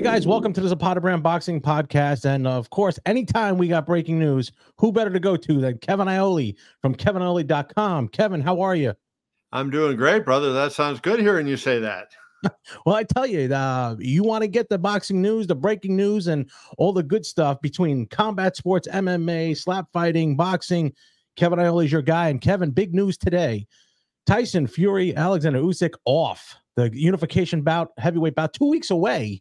guys, welcome to the Zapata Brand Boxing Podcast. And of course, anytime we got breaking news, who better to go to than Kevin Iole from KevinIole.com. Kevin, how are you? I'm doing great, brother. That sounds good hearing you say that. Well, I tell you, you want to get the boxing news, the breaking news, and all the good stuff between combat sports, MMA, slap fighting, boxing. Kevin Iole is your guy. And Kevin, big news today. Tyson Fury, Alexander Usyk off. The unification bout, heavyweight bout, 2 weeks away.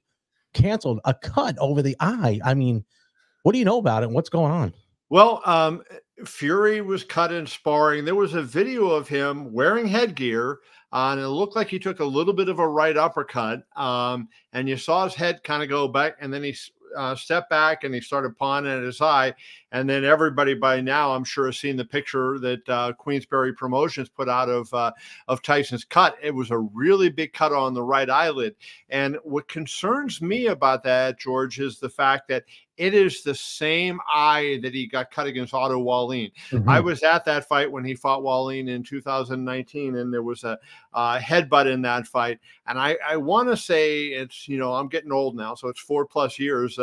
Canceled, a cut over the eye. I mean, what do you know about it? What's going on? Well, Fury was cut in sparring. There was a video of him wearing headgear, and it looked like he took a little bit of a right uppercut. And you saw his head kind of go back, and then he stepped back and he started pawing at his eye. And then everybody by now, I'm sure, has seen the picture that Queensberry Promotions put out of Tyson's cut. It was a really big cut on the right eyelid. And what concerns me about that, George, is the fact that it is the same eye that he got cut against Otto Wallin. Mm-hmm. I was at that fight when he fought Wallin in 2019, and there was a headbutt in that fight. And I want to say it's, I'm getting old now, so it's 4+ years.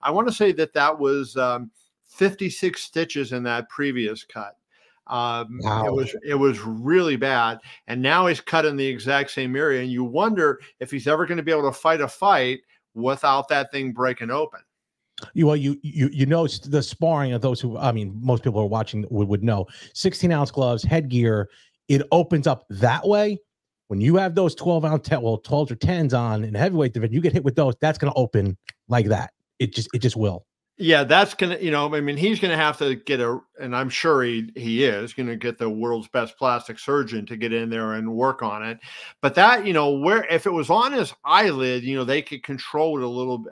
I want to say that was 56 stitches in that previous cut. Wow. It was really bad. And now he's cut in the exact same area. And you wonder if he's ever going to be able to fight a fight without that thing breaking open. You know the sparring of those who, I mean, most people who are watching would know. 16-ounce gloves, headgear, it opens up that way. When you have those 12-ounce, 12s or 10s on in the heavyweight division, you get hit with those, that's going to open like that. It just will. Yeah, that's going to, he's going to have to get and I'm sure he is going to get the world's best plastic surgeon to get in there and work on it. But that, where, if it was on his eyelid, they could control it a little,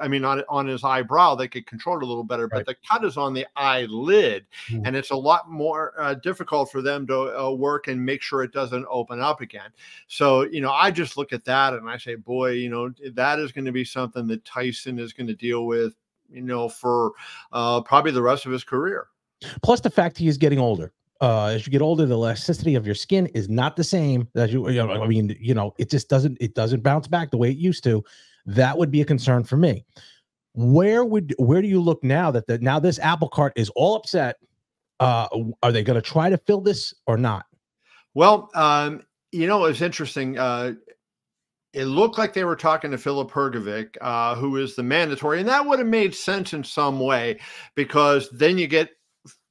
on his eyebrow, they could control it a little better, right. But the cut is on the eyelid, and it's a lot more difficult for them to work and make sure it doesn't open up again. So, I just look at that and I say, boy, that is going to be something that Tyson is going to deal with, for probably the rest of his career. Plus the fact he is getting older. As you get older, the elasticity of your skin is not the same as it just doesn't bounce back the way it used to. That would be a concern for me. Where do you look now that now this apple cart is all upset? Are they going to try to fill this or not? Well, it's interesting. It looked like they were talking to Filip Hrgovic, who is the mandatory, and that would have made sense in some way, because then you get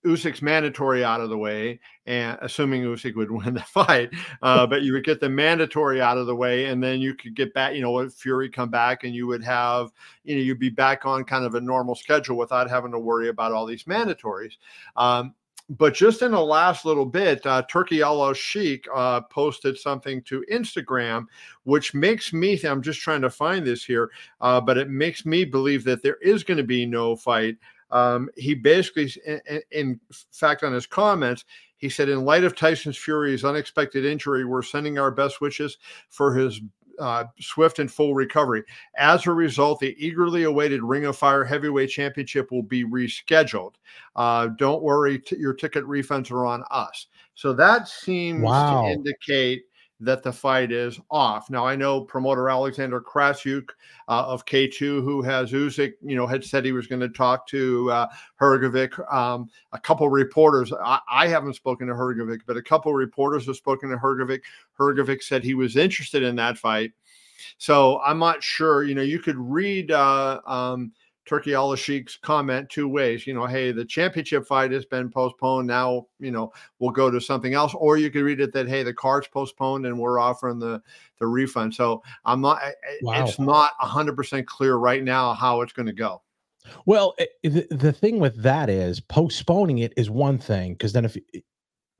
Usyk's mandatory out of the way, and assuming Usyk would win the fight, but you would get the mandatory out of the way, and then you could get back, Fury come back, and you would have, you'd be back on kind of a normal schedule without having to worry about all these mandatories. But just in the last little bit, Turkey Allah Sheik posted something to Instagram, which makes me, I'm just trying to find this here, but it makes me believe that there is going to be no fight. He basically, in fact, on his comments, he said, in light of Tyson Fury's unexpected injury, we're sending our best wishes for his swift and full recovery. As a result, the eagerly awaited Ring of Fire Heavyweight Championship will be rescheduled. Don't worry, your ticket refunds are on us. So that seems to indicate that the fight is off. Now, I know promoter Alexander Krasuk of K2, who has Usyk, had said he was going to talk to Hrgovic. A couple reporters, I haven't spoken to Hrgovic, but a couple reporters have spoken to Hrgovic. Hrgovic said he was interested in that fight. So I'm not sure, you could read Turkey Allah Sheik's comment two ways. Hey, the championship fight has been postponed. Now, we'll go to something else. Or you could read it that, hey, the card's postponed and we're offering the refund. So it's not 100% clear right now how it's going to go. Well, the thing with that is postponing it is one thing, because then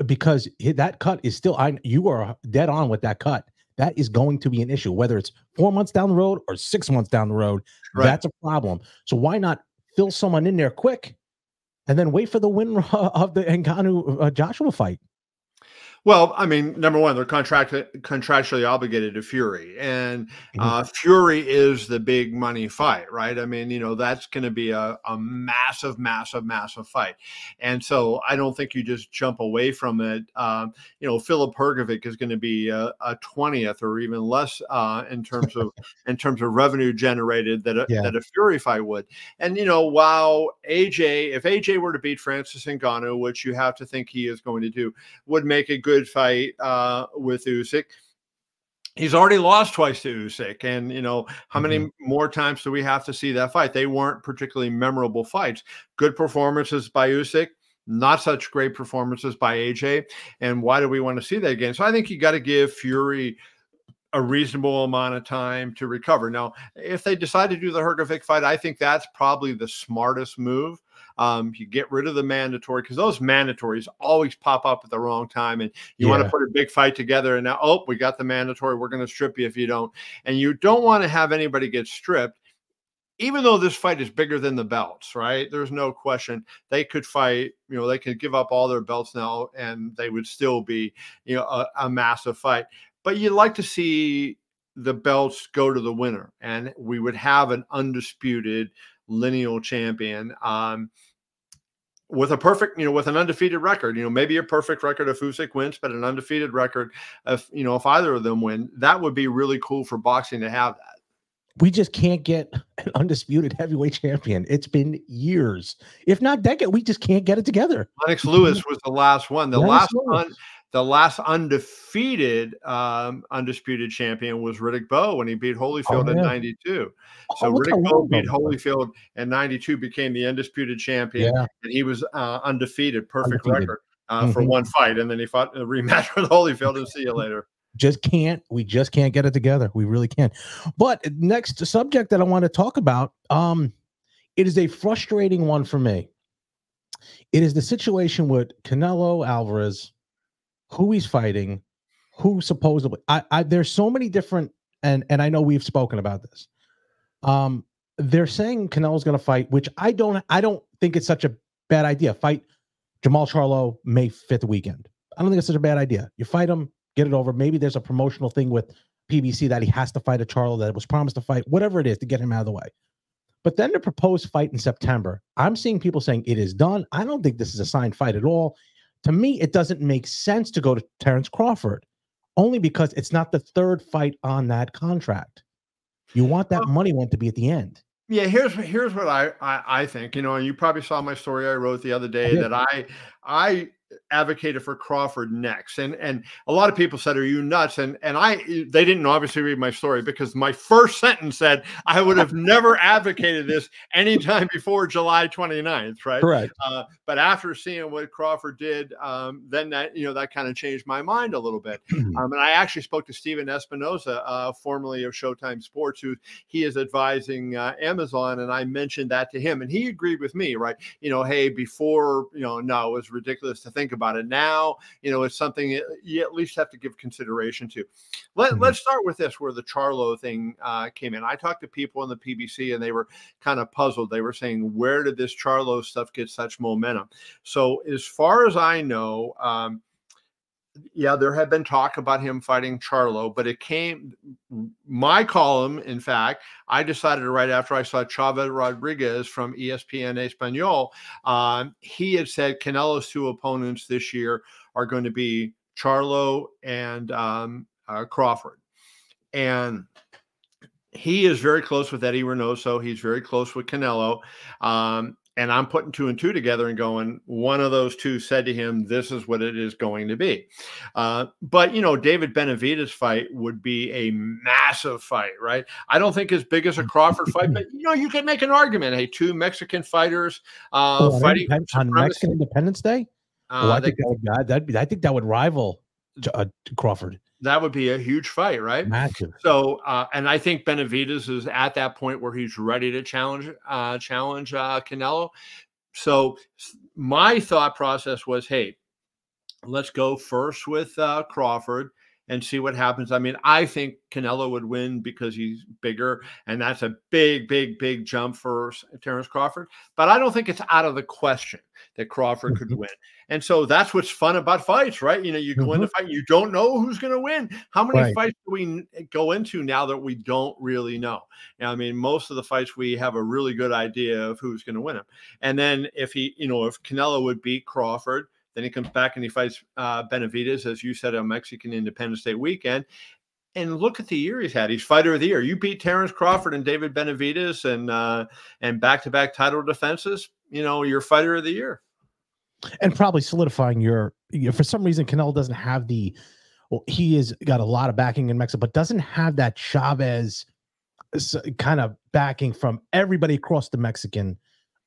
because that cut is still, you are dead on with that cut. That is going to be an issue, whether it's 4 months down the road or 6 months down the road. Right. That's a problem. So why not fill someone in there quick and then wait for the win of the Ngannou Joshua fight? Well, I mean, number one, they're contractually obligated to Fury, and Mhm. Fury is the big money fight, right? I mean, that's going to be a massive, massive, massive fight, and so I don't think you just jump away from it. Philip Hergovic is going to be a 20th or even less in terms of revenue generated Yeah. that a Fury fight would. And while if AJ were to beat Francis Ngannou, which you have to think he is going to do, would make a good fight with Usyk. He's already lost twice to Usyk, and how many more times do we have to see that fight? They weren't particularly memorable fights. Good performances by Usyk, not such great performances by AJ. And why do we want to see that again? So I think you got to give Fury a reasonable amount of time to recover. Now, if they decide to do the Hergovic fight, I think that's probably the smartest move. You get rid of the mandatory, because those mandatories always pop up at the wrong time, and you want to put a big fight together, and now, we got the mandatory, we're going to strip you if you don't. And you don't want to have anybody get stripped, even though this fight is bigger than the belts, right? There's no question they could fight, they could give up all their belts now and they would still be, a massive fight. But you'd like to see the belts go to the winner, and we would have an undisputed lineal champion with with an undefeated record. Maybe a perfect record if Usyk wins, but an undefeated record if either of them win. That would be really cool for boxing to have that. We just can't get an undisputed heavyweight champion. It's been years, if not decade. We just can't get it together. Lennox Lewis was the last one. The last undefeated undisputed champion was Riddick Bowe when he beat Holyfield in '92. So Riddick Bowe beat Holyfield in '92, became the undisputed champion, and he was undefeated, perfect record for one fight, and then he fought a rematch with Holyfield, and see you later. We just can't get it together. We really can't. But next subject that I want to talk about, it is a frustrating one for me. It is the situation with Canelo Alvarez, who he's fighting, who supposedly there's so many different, and I know we've spoken about this. They're saying Canelo's going to fight, which I don't think it's such a bad idea. Fight Jamal Charlo May 5th weekend. I don't think it's such a bad idea. You fight him, get it over. Maybe there's a promotional thing with PBC that he has to fight a Charlo that was promised to fight, whatever it is, to get him out of the way. But then the proposed fight in September, I'm seeing people saying it is done. I don't think this is a signed fight at all. To me, it doesn't make sense to go to Terence Crawford, only because it's not the third fight on that contract. You want that money one to be at the end. Yeah, here's what I think. And you probably saw my story I wrote the other day that I advocated for Crawford next, and a lot of people said, "Are you nuts?" And they didn't obviously read my story, because my first sentence said I would have never advocated this anytime before July 29th, right? Correct. But after seeing what Crawford did, then that kind of changed my mind a little bit. And I actually spoke to Steven Espinosa, formerly of Showtime Sports, who he is advising Amazon, and I mentioned that to him, and he agreed with me, right? Hey, before, no, it was ridiculous to think about it. Now, it's something you at least have to give consideration to. Let's start with this, where the Charlo thing came in. I talked to people in the PBC, and they were kind of puzzled. They were saying, where did this Charlo stuff get such momentum? So as far as I know, there had been talk about him fighting Charlo, but my column, in fact, I decided right after I saw Chava Rodriguez from ESPN Espanol, he had said Canelo's two opponents this year are going to be Charlo and Crawford. And he is very close with Eddie Reynoso. He's very close with Canelo. And I'm putting two and two together and going, one of those two said to him, this is what it is going to be. But, David Benavidez' fight would be a massive fight, right? I don't think as big as a Crawford fight, but, you can make an argument. Hey, two Mexican fighters fighting on Mexican Independence Day? I think that would rival Crawford. That would be a huge fight, right? Massive. So, and I think Benavidez is at that point where he's ready to challenge Canelo. So my thought process was, hey, let's go first with Crawford, and see what happens. I mean, I think Canelo would win because he's bigger, and that's a big, big, big jump for Terence Crawford. But I don't think it's out of the question that Crawford could win. And so that's what's fun about fights, right? You go into fight, you don't know who's going to win. How many fights do we go into now that we don't really know? I mean, most of the fights we have a really good idea of who's going to win them. And then if if Canelo would beat Crawford, then he comes back and he fights Benavidez, as you said, on Mexican Independence Day weekend. And look at the year he's had. He's fighter of the year. You beat Terence Crawford and David Benavidez and back-to-back title defenses. You're fighter of the year. And probably solidifying for some reason, Canelo doesn't have he has got a lot of backing in Mexico, but doesn't have that Chavez kind of backing from everybody across the Mexican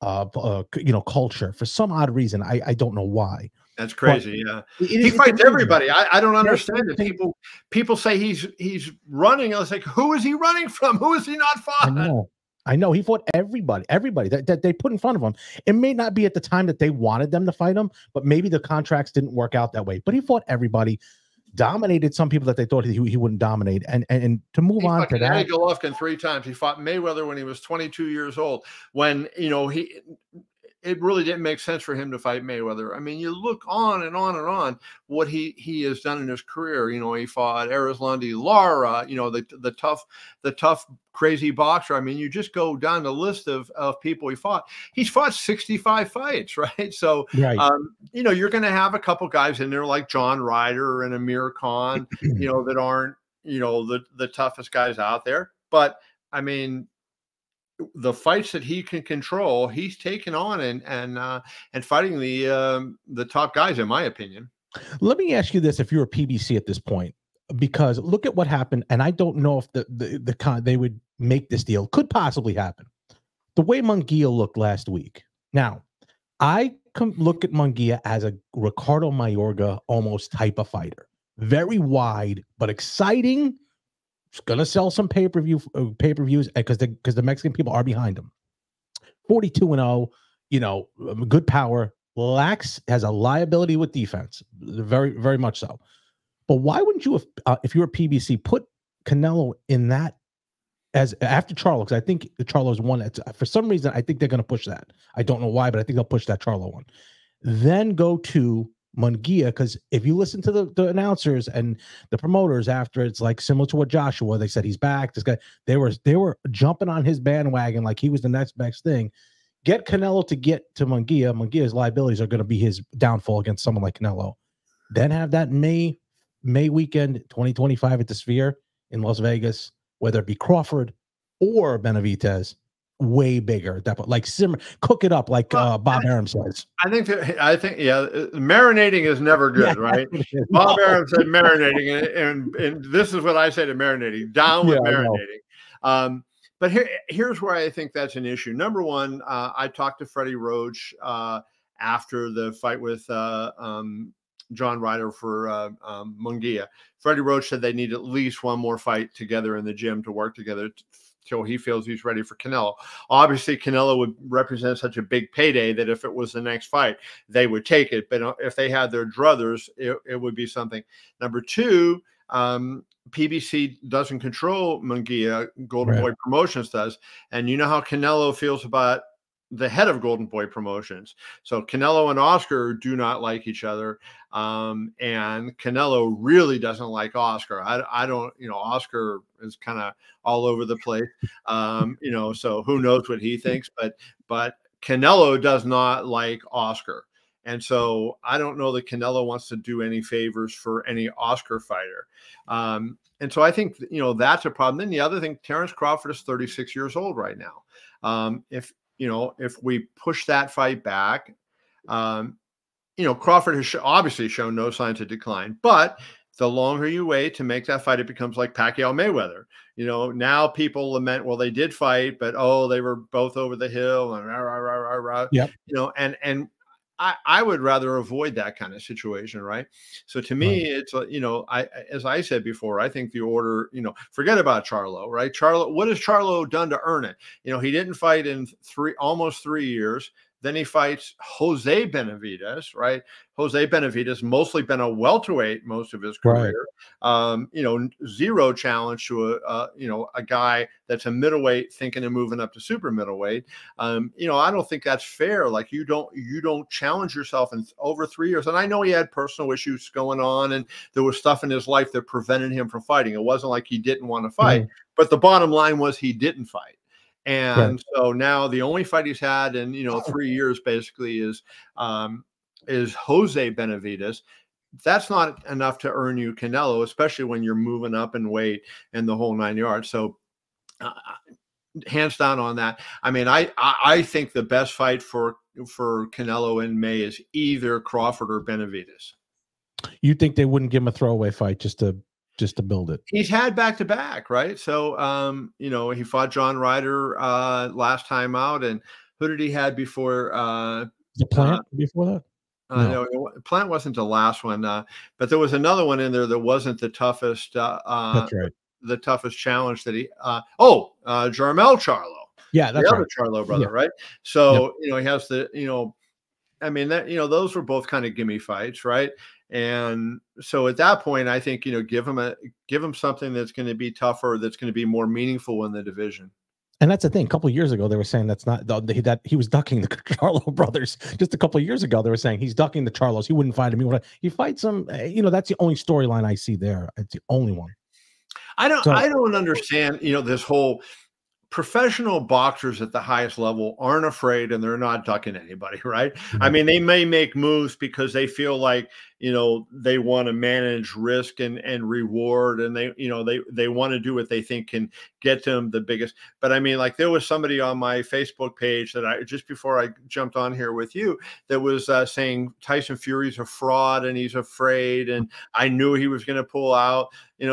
culture for some odd reason. I don't know why. That's crazy. But yeah, he fights everybody. I don't understand it. People say he's running. I was like, who is he running from? Who is he not fought? I know he fought everybody that they put in front of him. It may not be at the time that they wanted them to fight him, but maybe the contracts didn't work out that way. But he fought everybody, dominated some people that they thought he wouldn't dominate. And to move on to that, Golovkin 3 times. He fought Mayweather when he was 22 years old. When it really didn't make sense for him to fight Mayweather. I mean, you look on and on and on what he has done in his career. He fought Erislandy Lara, the tough, crazy boxer. I mean, you just go down the list of people he fought. He's fought 65 fights, right? So, you're going to have a couple guys in there like John Ryder and Amir Khan, that aren't, the toughest guys out there. But, I mean, the fights that he can control, he's taken on and fighting the top guys, in my opinion. Let me ask you this: if you're a PBC at this point, because look at what happened, and I don't know if they would make this deal. Could possibly happen. The way Munguia looked last week. Now, I can look at Munguia as a Ricardo Mayorga almost type of fighter. Very wide, but exciting. Gonna sell some pay-per-views because the Mexican people are behind him. 42-0, good power. Has a liability with defense, very, very much so. But why wouldn't you, if you're a PBC, put Canelo in that as after Charlo? Because I think Charlo's one. For some reason, I think they're gonna push that. I don't know why, but I think they'll push that Charlo one. Then go to Munguia, because if you listen to the announcers and the promoters after, it's like similar to what Joshua, they said he's back. This guy, they were jumping on his bandwagon like he was the next best thing. Get Canelo to get to Munguia. Munguia's liabilities are going to be his downfall against someone like Canelo. Then have that May weekend 2025 at the Sphere in Las Vegas, whether it be Crawford or Benavidez. Way bigger, like cook it up, like Bob Arum says. I think marinating is never good, right? Bob Arum said marinating, and this is what I say to marinating: down with marinating. But here's where I think that's an issue. Number one, I talked to Freddie Roach after the fight with John Ryder for Munguia. Freddie Roach said they need at least one more fight together in the gym to work together till he feels he's ready for Canelo. Obviously, Canelo would represent such a big payday that if it was the next fight, they would take it. But if they had their druthers, it would be something. Number two, PBC doesn't control Munguia. Golden Boy Promotions does. And you know how Canelo feels about the head of Golden Boy Promotions. So Canelo and Oscar do not like each other. And Canelo really doesn't like Oscar. I don't, Oscar is kind of all over the place. So who knows what he thinks, but Canelo does not like Oscar. And so I don't know that Canelo wants to do any favors for any Oscar fighter. And so I think, that's a problem. Then the other thing, Terence Crawford is 36 years old right now. If we push that fight back, Crawford has obviously shown no signs of decline, but the longer you wait to make that fight, it becomes like Pacquiao Mayweather. Now people lament, well, they did fight, but they were both over the hill and and I would rather avoid that kind of situation, right? So to me, it's as I said before, I think the order, forget about Charlo, right? What has Charlo done to earn it? He didn't fight in almost 3 years. Then he fights Jose Benavidez, right? Jose Benavidez mostly been a welterweight most of his career. Right. Zero challenge to a guy that's a middleweight thinking of moving up to super middleweight. I don't think that's fair. Like you don't challenge yourself in over 3 years. And I know he had personal issues going on, and there was stuff in his life that prevented him from fighting. It wasn't like he didn't want to fight, but the bottom line was he didn't fight. And so now the only fight he's had in 3 years basically is Jose Benavidez. That's not enough to earn you Canelo, especially when you're moving up in weight and the whole 9 yards. So hands down on that. I mean, I think the best fight for Canelo in May is either Crawford or Benavidez. You think they wouldn't give him a throwaway fight just to build it? He's had back-to-back, right? So, he fought John Ryder last time out, and who did he had before? The Plant before that? No, Plant wasn't the last one, but there was another one in there that wasn't the toughest. That's right. The toughest challenge that he. Jarmel Charlo. Yeah, that's the other Charlo brother, right? So he has the. I mean that those were both kind of gimme fights, right? And so at that point, I think give him something that's going to be tougher, that's going to be more meaningful in the division. And that's the thing. A couple of years ago, they were saying that he was ducking the Charlo brothers. Just a couple of years ago, they were saying he's ducking the Charlos. He wouldn't fight him. He fights them. That's the only storyline I see there. It's the only one. I don't understand. This whole professional boxers at the highest level aren't afraid, and they're not ducking anybody, right? Mm-hmm. I mean, they may make moves because they feel like they want to manage risk and reward, and they want to do what they think can get them the biggest. But I mean, like there was somebody on my Facebook page that just before I jumped on here with you that was saying Tyson Fury's a fraud and he's afraid, and I knew he was going to pull out.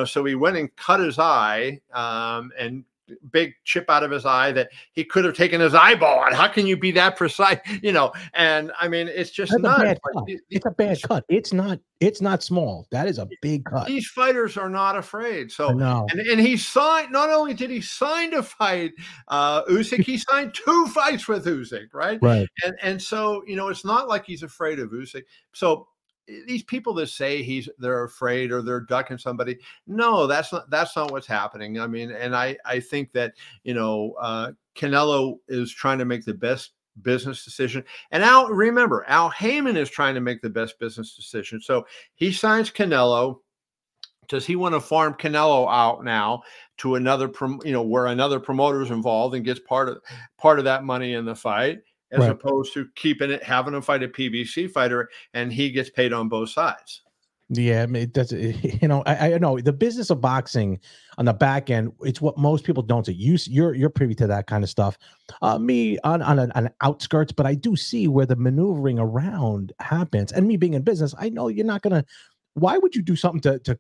So he went and cut his eye and big chip out of his eye that he could have taken his eyeball out. How can you be that precise? And I mean, it's just not. It's a bad cut. It's not small. That is a big cut. These fighters are not afraid. So, and he signed. Not only did he sign to fight Usyk, he signed 2 fights with Usyk, right? Right. And so it's not like he's afraid of Usyk. So these people that say they're afraid or they're ducking somebody, no, that's not what's happening. I mean, and I think that Canelo is trying to make the best business decision, and Al Heyman is trying to make the best business decision. So he signs Canelo. Does he want to farm Canelo out now to another where another promoter is involved and gets part of that money in the fight, as opposed to having him fight a PBC fighter and he gets paid on both sides? Yeah, I mean, I know the business of boxing on the back end. It's what most people don't see. You're privy to that kind of stuff. Me on an outskirts, but I do see where the maneuvering around happens. And me being in business, I know you're not gonna. Why would you do something to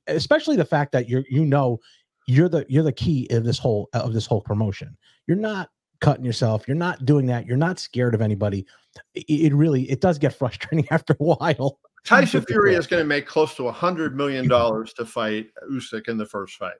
especially the fact that you're the key of this whole promotion. You're not cutting yourself. You're not doing that. You're not scared of anybody. It does get frustrating after a while. Tyson Fury is going to make close to $100 million to fight Usyk in the first fight.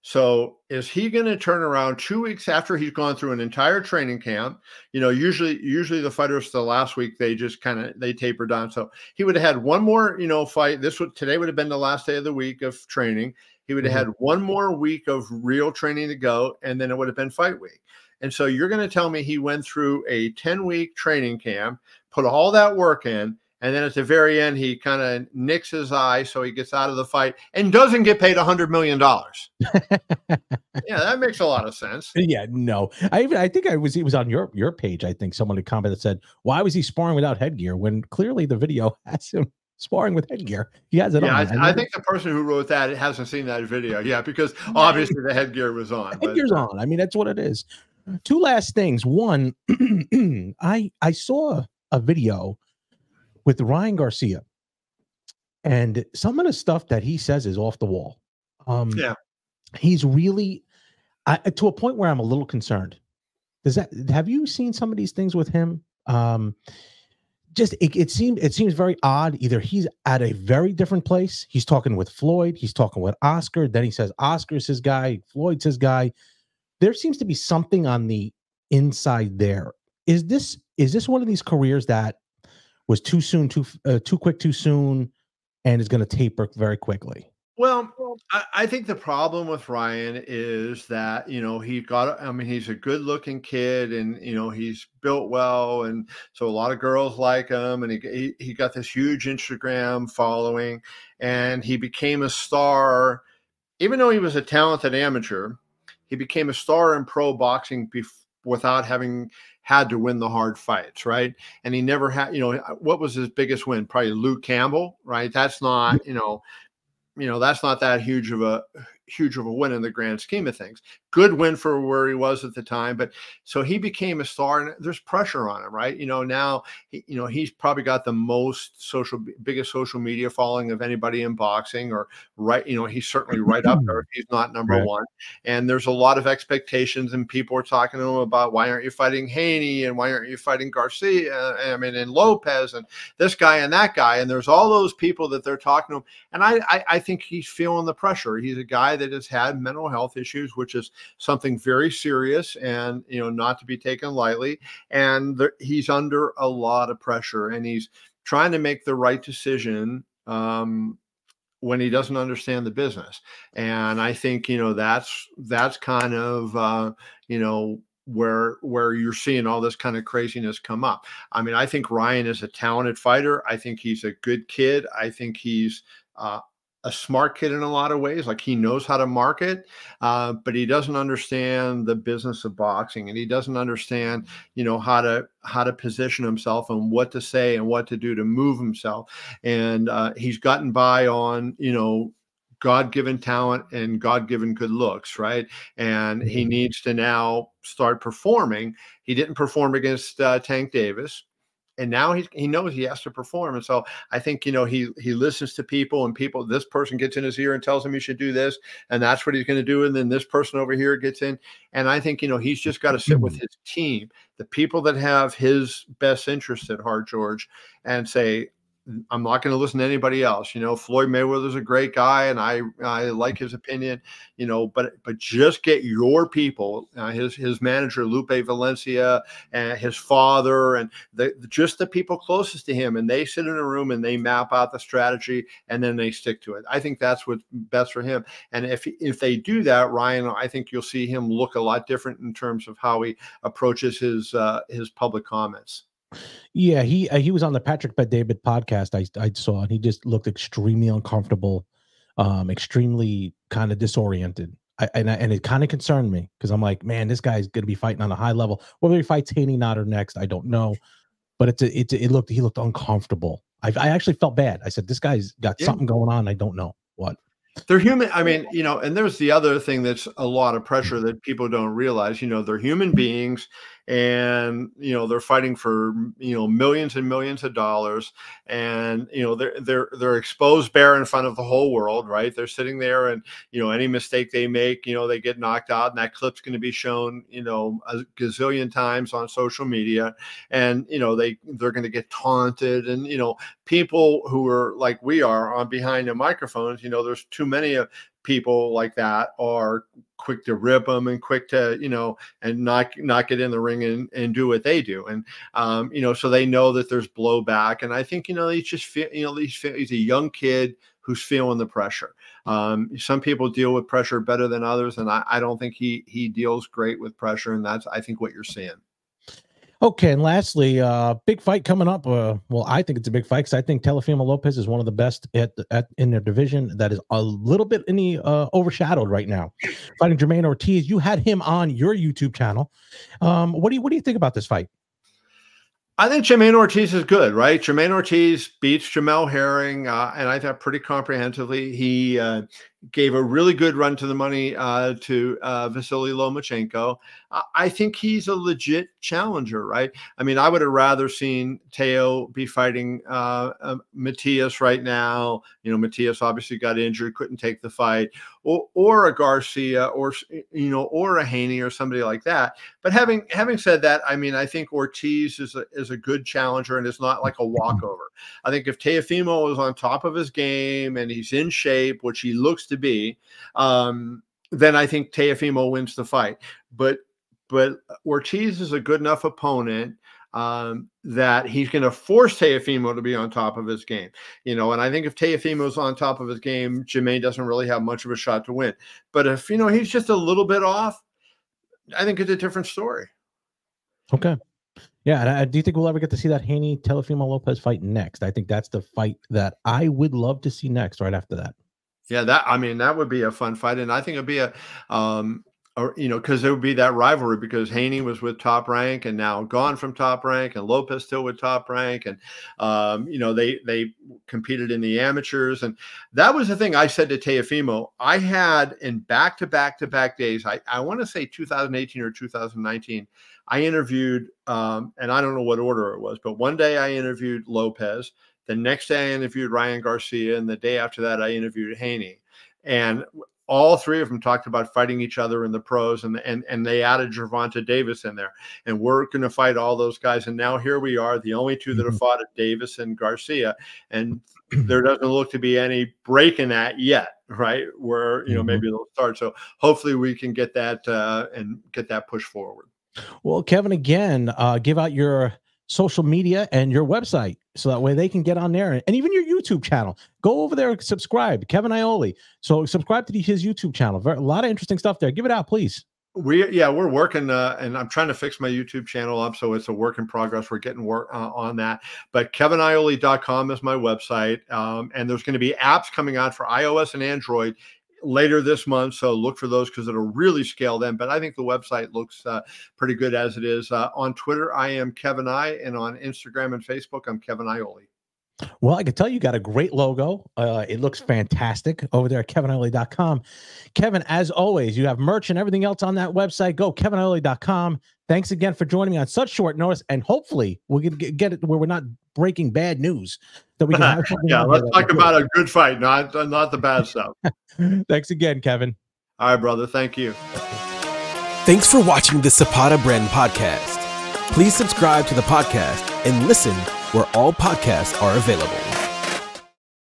So is he going to turn around 2 weeks after he's gone through an entire training camp? Usually the fighters the last week, they just they taper down. So he would have had one more, fight. Today would have been the last day of the week of training. He would have had one more week of real training to go, and then it would have been fight week. And so you're going to tell me he went through a 10-week training camp, put all that work in, and then at the very end, he kind of nicks his eye, so he gets out of the fight and doesn't get paid $100 million. Yeah, that makes a lot of sense. Yeah, no. I think it was on your page. I think someone had commented that said, "Why was he sparring without headgear?" When clearly the video has him sparring with headgear. He has it on. I think the person who wrote that hasn't seen that video. Yeah, because obviously the headgear was on. Headgear's on. I mean, that's what it is. 2 last things. One, I saw a video with Ryan Garcia, and some of the stuff that he says is off the wall. He's really to a point where I'm a little concerned. Have you seen some of these things with him? It seems very odd. Either he's at a very different place. He's talking with Floyd. He's talking with Oscar. Then he says Oscar's his guy. Floyd's his guy. There seems to be something on the inside there. is this one of these careers that was too soon, too quick, too soon, and is going to taper very quickly? Well, I think the problem with Ryan is that, I mean, he's a good looking kid and, he's built well. And so a lot of girls like him and he got this huge Instagram following and he became a star. Even though he was a talented amateur, he became a star in pro boxing without having had to win the hard fights, right? And he never had, what was his biggest win? Probably Luke Campbell, right? That's not, that's not that huge of a win in the grand scheme of things. Good win for where he was at the time, but so he became a star, and there's pressure on him, right? Now he's probably got the biggest social media following of anybody in boxing, or right, he's certainly right up there if he's not number Right. one. And there's a lot of expectations, and people are talking to him about why aren't you fighting Haney and why aren't you fighting Garcia? I mean, and Lopez and this guy and that guy, and there's all those people that they're talking to him. And I think he's feeling the pressure. He's a guy that has had mental health issues, which is something very serious and, not to be taken lightly. And he's under a lot of pressure, and he's trying to make the right decision when he doesn't understand the business. And I think, that's kind of, where you're seeing all this kind of craziness come up. I mean, I think Ryan is a talented fighter. I think he's a good kid. I think he's a smart kid in a lot of ways. Like, he knows how to market, but he doesn't understand the business of boxing, and he doesn't understand, how to position himself and what to say and what to do to move himself. And he's gotten by on, God-given talent and God-given good looks, right? And he needs to now start performing. He didn't perform against Tank Davis. And now he knows he has to perform. And so I think, he listens to people, and this person gets in his ear and tells him he should do this, and that's what he's going to do. And then this person over here gets in. And I think, he's just got to sit with his team, the people that have his best interests at heart, George, and say, I'm not going to listen to anybody else. Floyd Mayweather's a great guy, and I like his opinion, but just get your people, his manager, Lupe Valencia, and his father, and just the people closest to him, and they sit in a room and they map out the strategy, and then they stick to it. I think that's what's best for him. And if they do that, Ryan, I think you'll see him look a lot different in terms of how he approaches his public comments. Yeah, he was on the Patrick Bet-David podcast I saw, and he just looked extremely uncomfortable, extremely kind of disoriented. And it kind of concerned me, because I'm like, man, this guy's going to be fighting on a high level. Whether he fights Haney not or next, I don't know, but he looked uncomfortable. I actually felt bad. I said, this guy's got something going on. I don't know what. They're human. I mean, and there's the other thing that's a lot of pressure that people don't realize. They're human beings, and they're fighting for millions and millions of dollars, and they're exposed bare in front of the whole world, right? They're sitting there, and any mistake they make, they get knocked out, and that clip's going to be shown a gazillion times on social media, and they're going to get taunted, and people who are like we are on behind the microphones, there's too many of people like that are quick to rip them and quick to, and not get in the ring and do what they do. And, so they know that there's blowback. And I think, he's just, he's a young kid who's feeling the pressure. Some people deal with pressure better than others. And I don't think he deals great with pressure. And that's, I think, what you're seeing. Okay, and lastly, big fight coming up. Well, I think it's a big fight because I think Teofimo Lopez is one of the best in their division. That is a little bit overshadowed right now. Fighting Jermaine Ortiz. You had him on your YouTube channel. What do you think about this fight? I think Jermaine Ortiz is good, right? Jermaine Ortiz beats Jamel Herring, and I thought pretty comprehensively. He gave a really good run to the money to Vasily Lomachenko. I think he's a legit challenger, right? I mean, I would have rather seen Teo be fighting Matias right now. Matias obviously got injured, couldn't take the fight, or a Garcia, or a Haney, or somebody like that. But having said that, I mean, I think Ortiz is a good challenger, and it's not like a walkover. I think if Teofimo is on top of his game and he's in shape, which he looks to be, then I think Teofimo wins the fight. But but Ortiz is a good enough opponent that he's going to force Teofimo to be on top of his game, and I think if Teofimo's on top of his game, Jermaine doesn't really have much of a shot to win. But if, he's just a little bit off, I think it's a different story. Okay. Yeah. And do you think we'll ever get to see that Haney Teofimo Lopez fight next? I think that's the fight that I would love to see next, right after that. Yeah, that would be a fun fight. And I think it'd be because it would be that rivalry, because Haney was with Top Rank and now gone from Top Rank, and Lopez still with Top Rank. And, they competed in the amateurs. And that was the thing I said to Teofimo. I had in back-to-back days, I want to say 2018 or 2019, I interviewed, and I don't know what order it was, but one day I interviewed Lopez. The next day I interviewed Ryan Garcia. And the day after that, I interviewed Haney. And all three of them talked about fighting each other in the pros, and they added Gervonta Davis in there, and we're going to fight all those guys. And now here we are, the only two that have fought at Davis and Garcia, and there doesn't look to be any break in that yet, right? Where, maybe they'll start. So hopefully we can get that and get that push forward. Well, Kevin, again, give out your social media and your website, so that way they can get on there, and even your YouTube channel. Go over there, subscribe, Kevin Iole. So subscribe to his YouTube channel. A lot of interesting stuff there. Give it out, please. We're working, and I'm trying to fix my YouTube channel up, so it's a work in progress. We're getting work on that. But KevinIole.com is my website, and there's going to be apps coming out for iOS and Android later this month, so look for those, because it'll really scale them. But I think the website looks pretty good as it is. On Twitter, I am Kevin I, and on Instagram and Facebook, I'm Kevin Iole. Well, I can tell you got a great logo. It looks fantastic over there at KevinIole.com. Kevin, as always, you have merch and everything else on that website. Go KevinIole.com. Thanks again for joining me on such short notice, and hopefully we'll get it where we're not breaking bad news, that we can have yeah, let's talk about a good fight, not the bad stuff. Thanks again, Kevin. All right, brother. Thank you. Thanks for watching the Zapata Brand Podcast. Please subscribe to the podcast and listen where all podcasts are available.